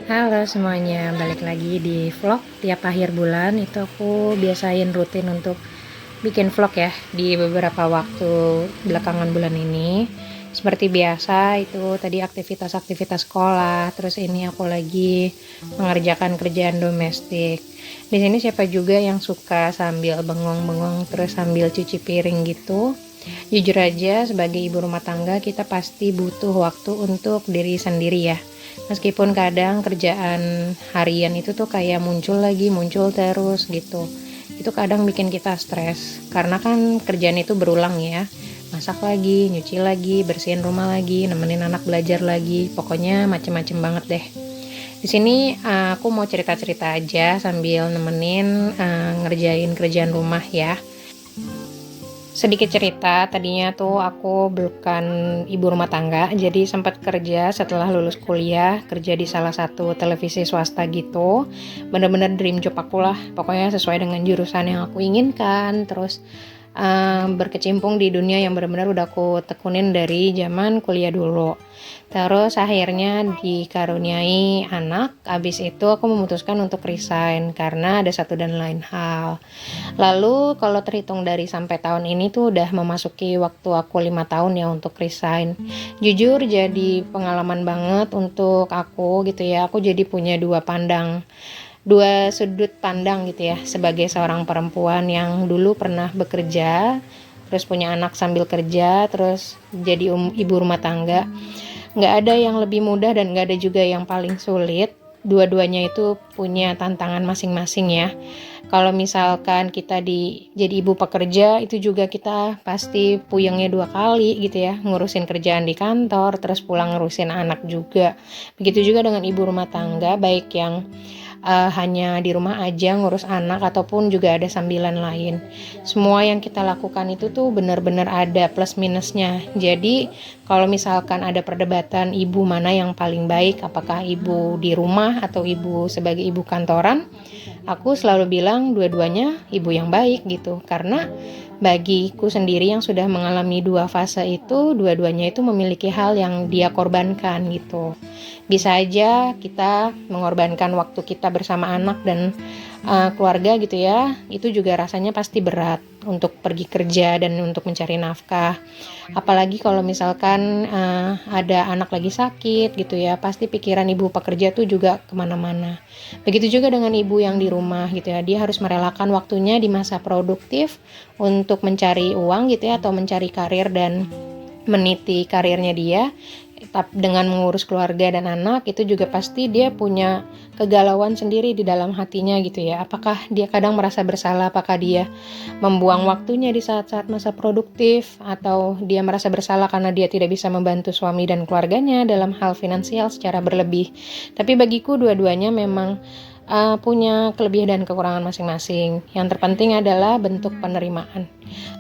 Halo semuanya, balik lagi di vlog tiap akhir bulan. Itu aku biasain rutin untuk bikin vlog ya di beberapa waktu belakangan bulan ini. Seperti biasa itu tadi aktivitas-aktivitas sekolah, terus ini aku lagi mengerjakan kerjaan domestik. Di sini siapa juga yang suka sambil bengong-bengong terus sambil cuci piring gitu. Jujur aja sebagai ibu rumah tangga kita pasti butuh waktu untuk diri sendiri ya. Meskipun kadang kerjaan harian itu tuh kayak muncul terus gitu. Itu kadang bikin kita stres karena kan kerjaan itu berulang ya. Masak lagi, nyuci lagi, bersihin rumah lagi, nemenin anak belajar lagi. Pokoknya macem-macem banget deh. Di sini aku mau cerita-cerita aja sambil nemenin ngerjain kerjaan rumah ya. Sedikit cerita, tadinya tuh aku bukan ibu rumah tangga, jadi sempat kerja setelah lulus kuliah, kerja di salah satu televisi swasta gitu. Bener-bener dream job aku lah, pokoknya sesuai dengan jurusan yang aku inginkan, terus berkecimpung di dunia yang benar-benar udah aku tekunin dari zaman kuliah dulu. Terus akhirnya dikaruniai anak, abis itu aku memutuskan untuk resign karena ada satu dan lain hal. Lalu kalau terhitung dari sampai tahun ini tuh udah memasuki waktu aku 5 tahun ya untuk resign. Jujur jadi pengalaman banget untuk aku gitu ya. Aku jadi punya dua sudut pandang gitu ya sebagai seorang perempuan yang dulu pernah bekerja, terus punya anak sambil kerja, terus jadi ibu rumah tangga. Nggak ada yang lebih mudah dan nggak ada juga yang paling sulit. Dua-duanya itu punya tantangan masing-masing ya. Kalau misalkan kita jadi ibu pekerja, itu juga kita pasti puyengnya 2 kali gitu ya, ngurusin kerjaan di kantor, terus pulang ngurusin anak juga. Begitu juga dengan ibu rumah tangga, baik yang hanya di rumah aja ngurus anak ataupun juga ada sambilan lain. Semua yang kita lakukan itu tuh benar-benar ada plus minusnya. Jadi kalau misalkan ada perdebatan ibu mana yang paling baik, apakah ibu di rumah atau ibu sebagai ibu kantoran, aku selalu bilang dua-duanya ibu yang baik gitu. Karena bagiku sendiri yang sudah mengalami 2 fase itu, dua-duanya itu memiliki hal yang dia korbankan gitu. Bisa aja kita mengorbankan waktu kita bersama anak dan keluarga gitu ya, itu juga rasanya pasti berat untuk pergi kerja dan untuk mencari nafkah. Apalagi kalau misalkan ada anak lagi sakit gitu ya, pasti pikiran ibu pekerja tuh juga kemana-mana. Begitu juga dengan ibu yang di rumah gitu ya, dia harus merelakan waktunya di masa produktif untuk mencari uang gitu ya, atau mencari karir dan meniti karirnya dia. Dengan mengurus keluarga dan anak itu juga pasti dia punya kegalauan sendiri di dalam hatinya gitu ya. Apakah dia kadang merasa bersalah, apakah dia membuang waktunya di saat-saat masa produktif, atau dia merasa bersalah karena dia tidak bisa membantu suami dan keluarganya dalam hal finansial secara berlebih. Tapi bagiku dua-duanya memang punya kelebihan dan kekurangan masing-masing. Yang terpenting adalah bentuk penerimaan.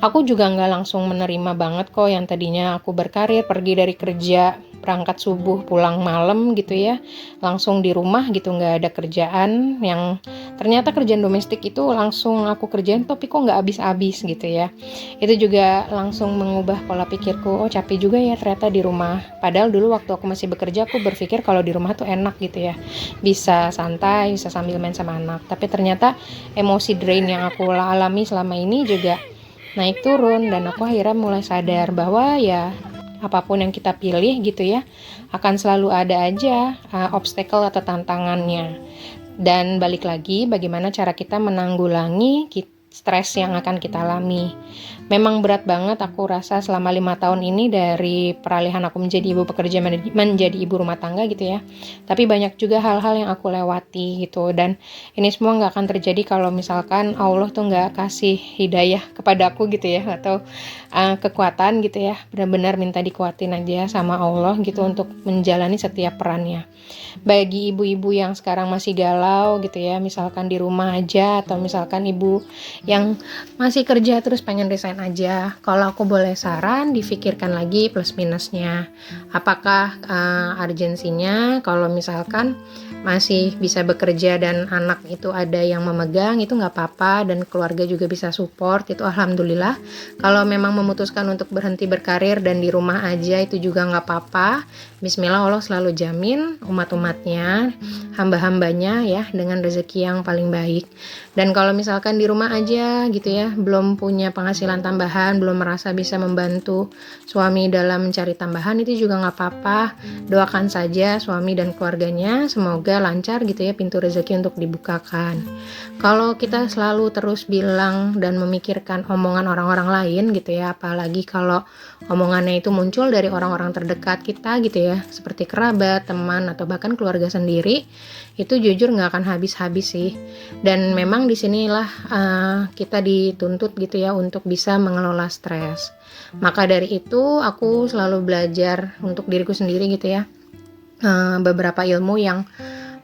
Aku juga nggak langsung menerima banget kok yang tadinya aku berkarir, pergi dari kerja, berangkat subuh, pulang malam gitu ya, langsung di rumah gitu, nggak ada kerjaan yang ternyata kerjaan domestik itu langsung aku kerjain tapi kok nggak habis-habis gitu ya. Itu juga langsung mengubah pola pikirku, oh capek juga ya ternyata di rumah. Padahal dulu waktu aku masih bekerja aku berpikir kalau di rumah tuh enak gitu ya, bisa santai, bisa sambil main sama anak. Tapi ternyata emosi drain yang aku alami selama ini juga naik turun, dan aku akhirnya mulai sadar bahwa ya apapun yang kita pilih gitu ya, akan selalu ada aja obstacle atau tantangannya. Dan balik lagi bagaimana cara kita menanggulangi stres yang akan kita alami. Memang berat banget aku rasa selama 5 tahun ini dari peralihan aku menjadi ibu pekerja menjadi ibu rumah tangga gitu ya. Tapi banyak juga hal-hal yang aku lewati gitu, dan ini semua nggak akan terjadi kalau misalkan Allah tuh nggak kasih hidayah kepada aku gitu ya, atau kekuatan gitu ya. Benar-benar minta dikuatin aja sama Allah gitu untuk menjalani setiap perannya. Bagi ibu-ibu yang sekarang masih galau gitu ya, misalkan di rumah aja, atau misalkan ibu yang masih kerja terus pengen resign kalian aja. Kalau aku boleh saran, difikirkan lagi plus minusnya. Apakah urgensinya kalau misalkan masih bisa bekerja dan anak itu ada yang memegang, itu nggak apa-apa, dan keluarga juga bisa support, itu alhamdulillah. Kalau memang memutuskan untuk berhenti berkarir dan di rumah aja, itu juga nggak apa-apa. Bismillah, Allah selalu jamin umat-umatnya, hamba-hambanya ya, dengan rezeki yang paling baik. Dan kalau misalkan di rumah aja gitu ya, belum punya penghasilan tambahan, belum merasa bisa membantu suami dalam mencari tambahan, itu juga nggak apa-apa. Doakan saja suami dan keluarganya, semoga lancar gitu ya pintu rezeki untuk dibukakan. Kalau kita selalu terus bilang dan memikirkan omongan orang-orang lain gitu ya, apalagi kalau omongannya itu muncul dari orang-orang terdekat kita gitu ya, seperti kerabat, teman, atau bahkan keluarga sendiri, itu jujur nggak akan habis-habis sih. Dan memang disinilah kita dituntut gitu ya untuk bisa mengelola stres. Maka dari itu aku selalu belajar untuk diriku sendiri gitu ya, beberapa ilmu yang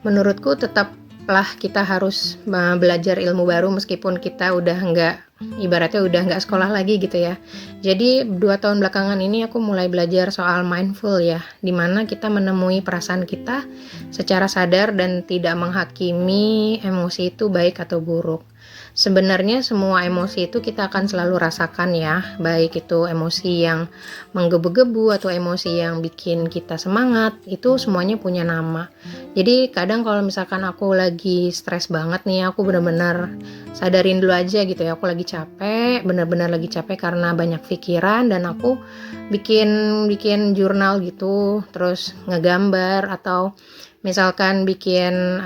menurutku tetaplah kita harus belajar ilmu baru meskipun kita udah ibaratnya udah nggak sekolah lagi gitu ya. Jadi 2 tahun belakangan ini aku mulai belajar soal mindful ya, dimana kita menemui perasaan kita secara sadar dan tidak menghakimi emosi itu baik atau buruk. Sebenarnya semua emosi itu kita akan selalu rasakan ya, baik itu emosi yang menggebu-gebu atau emosi yang bikin kita semangat, itu semuanya punya nama. Jadi kadang kalau misalkan aku lagi stres banget nih, aku benar-benar sadarin dulu aja gitu ya, aku lagi capek, benar-benar lagi capek karena banyak pikiran, dan aku bikin jurnal gitu, terus ngegambar atau misalkan bikin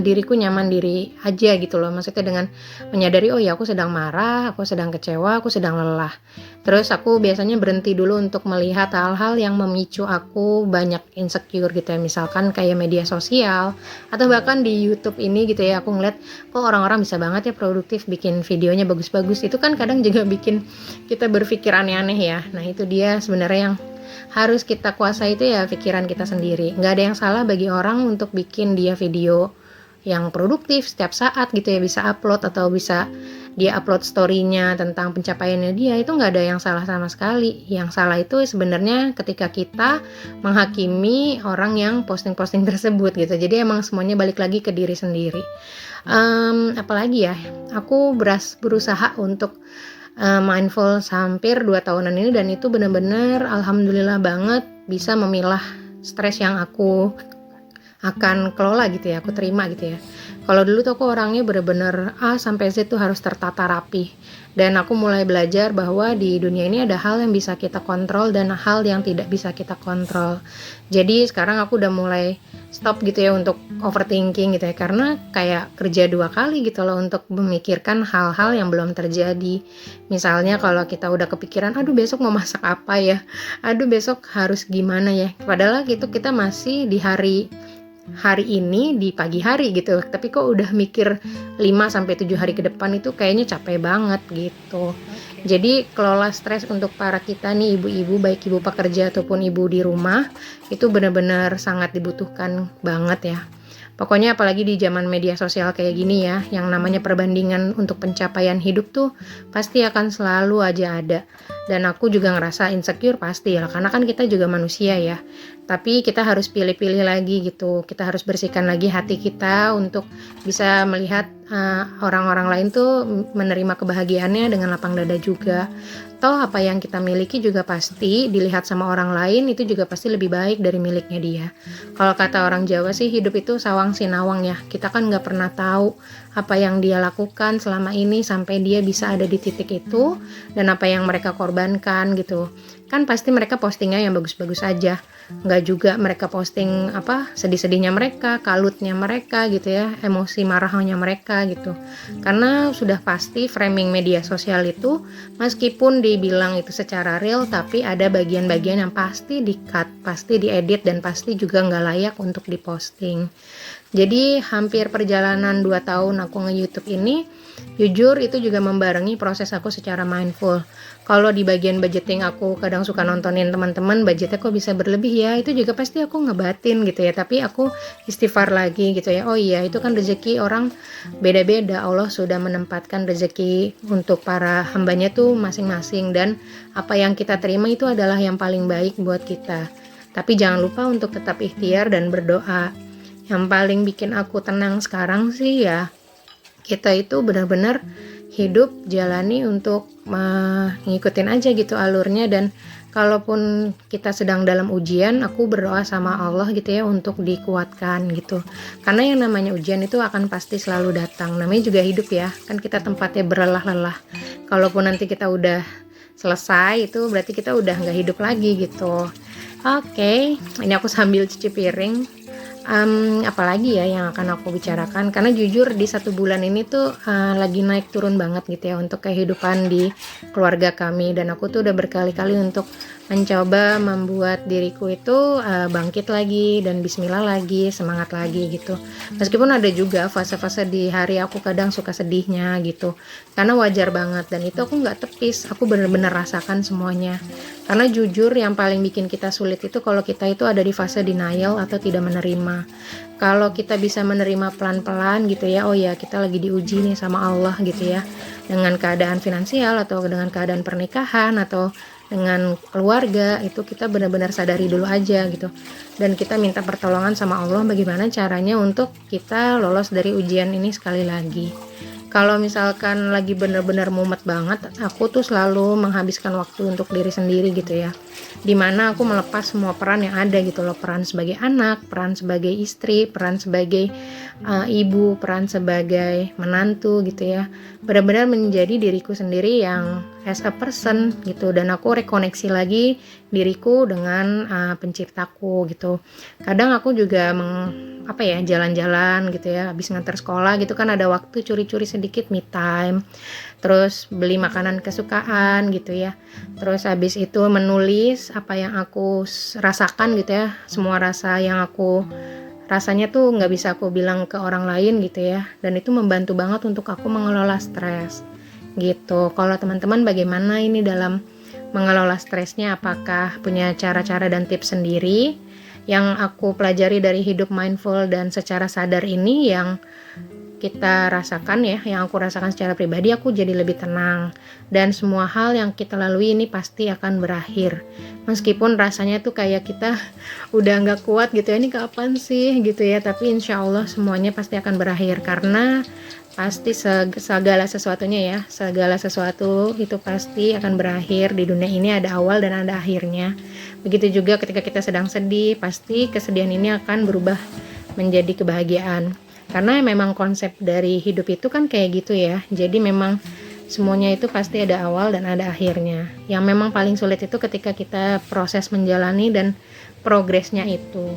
diriku nyaman diri aja gitu loh, maksudnya dengan menyadari oh ya aku sedang marah, aku sedang kecewa, aku sedang lelah. Terus aku biasanya berhenti dulu untuk melihat hal-hal yang memicu aku banyak insecure gitu ya, misalkan kayak media sosial atau bahkan di YouTube ini gitu ya, aku ngeliat kok orang-orang bisa banget ya produktif, bikin videonya bagus-bagus, itu kan kadang juga bikin kita berpikir aneh-aneh ya. Nah itu dia sebenarnya yang harus kita kuasai itu ya, pikiran kita sendiri. Nggak ada yang salah bagi orang untuk bikin dia video yang produktif setiap saat gitu ya, bisa upload atau bisa dia upload story-nya tentang pencapaiannya dia, itu nggak ada yang salah sama sekali. Yang salah itu sebenarnya ketika kita menghakimi orang yang posting-posting tersebut gitu. Jadi emang semuanya balik lagi ke diri sendiri. Apalagi ya, aku berusaha untuk mindful hampir 2 tahunan ini, dan itu benar-benar alhamdulillah banget bisa memilah stres yang aku akan kelola gitu ya, aku terima gitu ya. Kalau dulu tuh aku orangnya benar-benar A sampai Z tuh harus tertata rapi, dan aku mulai belajar bahwa di dunia ini ada hal yang bisa kita kontrol dan hal yang tidak bisa kita kontrol. Jadi sekarang aku udah mulai stop gitu ya untuk overthinking gitu ya, karena kayak kerja 2 kali gitu loh untuk memikirkan hal-hal yang belum terjadi. Misalnya kalau kita udah kepikiran, aduh besok mau masak apa ya, aduh besok harus gimana ya, padahal gitu kita masih di hari ini di pagi hari gitu, tapi kok udah mikir 5-7 hari ke depan, itu kayaknya capek banget gitu. Jadi kelola stres untuk para kita nih ibu-ibu, baik ibu pekerja ataupun ibu di rumah, itu benar-benar sangat dibutuhkan banget ya. Pokoknya apalagi di zaman media sosial kayak gini ya, yang namanya perbandingan untuk pencapaian hidup tuh pasti akan selalu aja ada. Dan aku juga ngerasa insecure pasti ya, karena kan kita juga manusia ya. Tapi kita harus pilih-pilih lagi gitu, kita harus bersihkan lagi hati kita untuk bisa melihat orang-orang lain tuh menerima kebahagiaannya dengan lapang dada juga. Toh apa yang kita miliki juga pasti dilihat sama orang lain, itu juga pasti lebih baik dari miliknya dia. Kalau kata orang Jawa sih, hidup itu sawang sinawang ya, kita kan nggak pernah tahu apa yang dia lakukan selama ini sampai dia bisa ada di titik itu, dan apa yang mereka korbankan gitu. Kan pasti mereka postingnya yang bagus-bagus aja, nggak juga mereka posting sedih-sedihnya mereka, kalutnya mereka gitu ya, emosi marahnya mereka gitu. Karena sudah pasti framing media sosial itu meskipun dibilang itu secara real, tapi ada bagian-bagian yang pasti di-cut, pasti diedit, dan pasti juga nggak layak untuk diposting. Jadi hampir perjalanan 2 tahun aku nge-YouTube ini, Jujur itu juga membarengi proses aku secara mindful. Kalau di bagian budgeting aku kadang suka nontonin teman-teman budgetnya kok bisa berlebih ya, itu juga pasti aku ngebatin gitu ya. Tapi aku istighfar lagi gitu ya. Oh iya, itu kan rezeki orang beda-beda. Allah sudah menempatkan rezeki untuk para hambanya tuh masing-masing, dan apa yang kita terima itu adalah yang paling baik buat kita. Tapi jangan lupa untuk tetap ikhtiar dan berdoa. Yang paling bikin aku tenang sekarang sih ya, kita itu benar-benar hidup jalani untuk ngikutin aja gitu alurnya, dan kalaupun kita sedang dalam ujian, aku berdoa sama Allah gitu ya untuk dikuatkan gitu. Karena yang namanya ujian itu akan pasti selalu datang. Namanya juga hidup ya, kan kita tempatnya berlelah-lelah. Kalaupun nanti kita udah selesai, itu berarti kita udah nggak hidup lagi gitu. Oke, ini aku sambil cuci piring. Apalagi ya yang akan aku bicarakan, karena jujur di 1 bulan ini tuh lagi naik turun banget gitu ya untuk kehidupan di keluarga kami, dan aku tuh udah berkali-kali untuk mencoba membuat diriku itu bangkit lagi dan bismillah lagi, semangat lagi gitu. Meskipun ada juga fase-fase di hari aku kadang suka sedihnya gitu, karena wajar banget, dan itu aku nggak tepis, aku bener-bener rasakan semuanya. Karena jujur yang paling bikin kita sulit itu kalau kita itu ada di fase denial atau tidak menerima. Kalau kita bisa menerima pelan-pelan gitu ya, oh ya kita lagi diuji nih sama Allah gitu ya, dengan keadaan finansial atau dengan keadaan pernikahan atau dengan keluarga, itu kita benar-benar sadari dulu aja gitu, dan kita minta pertolongan sama Allah bagaimana caranya untuk kita lolos dari ujian ini sekali lagi. Kalau misalkan lagi bener-bener mumet banget, aku tuh selalu menghabiskan waktu untuk diri sendiri gitu ya, dimana aku melepas semua peran yang ada gitu loh, peran sebagai anak, peran sebagai istri, peran sebagai ibu, peran sebagai menantu gitu ya, benar-benar menjadi diriku sendiri yang as a person gitu, dan aku rekoneksi lagi diriku dengan penciptaku gitu. Kadang aku juga jalan-jalan gitu ya, habis nganter sekolah gitu kan ada waktu curi-curi sedikit me time, terus beli makanan kesukaan gitu ya, terus habis itu menulis apa yang aku rasakan gitu ya, semua rasa yang aku rasanya tuh nggak bisa aku bilang ke orang lain gitu ya, dan itu membantu banget untuk aku mengelola stres gitu. Kalau teman-teman bagaimana ini dalam mengelola stresnya, apakah punya cara-cara dan tips sendiri? Yang aku pelajari dari hidup mindful dan secara sadar ini yang kita rasakan ya, yang aku rasakan secara pribadi, aku jadi lebih tenang, dan semua hal yang kita lalui ini pasti akan berakhir, meskipun rasanya tuh kayak kita udah nggak kuat gitu ya, ini kapan sih gitu ya, tapi insya Allah semuanya pasti akan berakhir, karena pasti segala sesuatunya ya, segala sesuatu itu pasti akan berakhir. Di dunia ini ada awal dan ada akhirnya. Begitu juga ketika kita sedang sedih, pasti kesedihan ini akan berubah menjadi kebahagiaan. Karena memang konsep dari hidup itu kan kayak gitu ya. Jadi memang semuanya itu pasti ada awal dan ada akhirnya. Yang memang paling sulit itu ketika kita proses menjalani dan progresnya itu.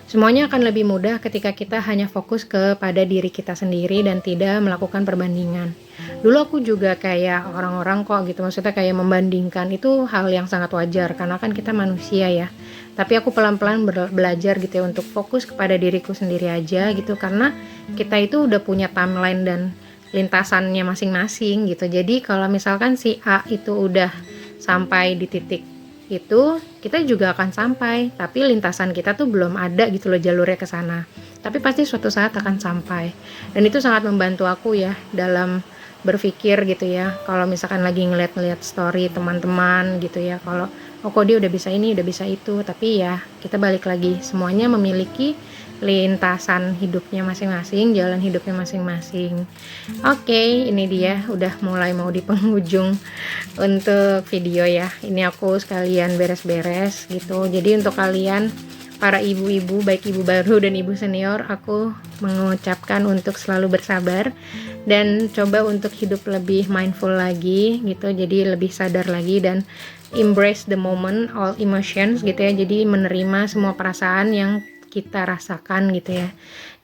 Semuanya akan lebih mudah ketika kita hanya fokus kepada diri kita sendiri dan tidak melakukan perbandingan. Dulu aku juga kayak orang-orang kok gitu, maksudnya kayak membandingkan, itu hal yang sangat wajar karena kan kita manusia ya. Tapi aku pelan-pelan belajar gitu ya untuk fokus kepada diriku sendiri aja gitu, karena kita itu udah punya timeline dan lintasannya masing-masing gitu. Jadi kalau misalkan si A itu udah sampai di titik itu, kita juga akan sampai, tapi lintasan kita tuh belum ada gitu loh jalurnya ke sana. Tapi pasti suatu saat akan sampai. Dan itu sangat membantu aku ya dalam berpikir gitu ya. Kalau misalkan lagi ngeliat-ngeliat story teman-teman gitu ya, kalau oh kok dia udah bisa ini, udah bisa itu, tapi ya kita balik lagi, semuanya memiliki lintasan hidupnya masing-masing, jalan hidupnya masing-masing. Oke, ini dia udah mulai mau di penghujung untuk video ya. Ini aku sekalian beres-beres gitu. Jadi untuk kalian para ibu-ibu, baik ibu baru dan ibu senior, aku mengucapkan untuk selalu bersabar dan coba untuk hidup lebih mindful lagi gitu. Jadi lebih sadar lagi dan embrace the moment, all emotions gitu ya. Jadi menerima semua perasaan yang kita rasakan gitu ya,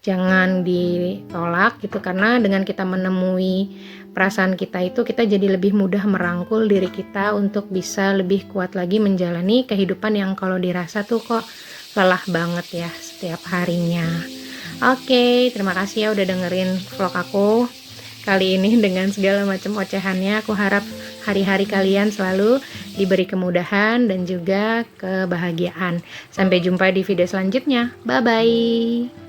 jangan ditolak gitu, karena dengan kita menemui perasaan kita itu, kita jadi lebih mudah merangkul diri kita untuk bisa lebih kuat lagi menjalani kehidupan yang kalau dirasa tuh kok lelah banget ya setiap harinya. Oke, terima kasih ya udah dengerin vlog aku. kali ini dengan segala macam ocehannya. Aku harap hari-hari kalian selalu diberi kemudahan dan juga kebahagiaan. Sampai jumpa di video selanjutnya. Bye-bye.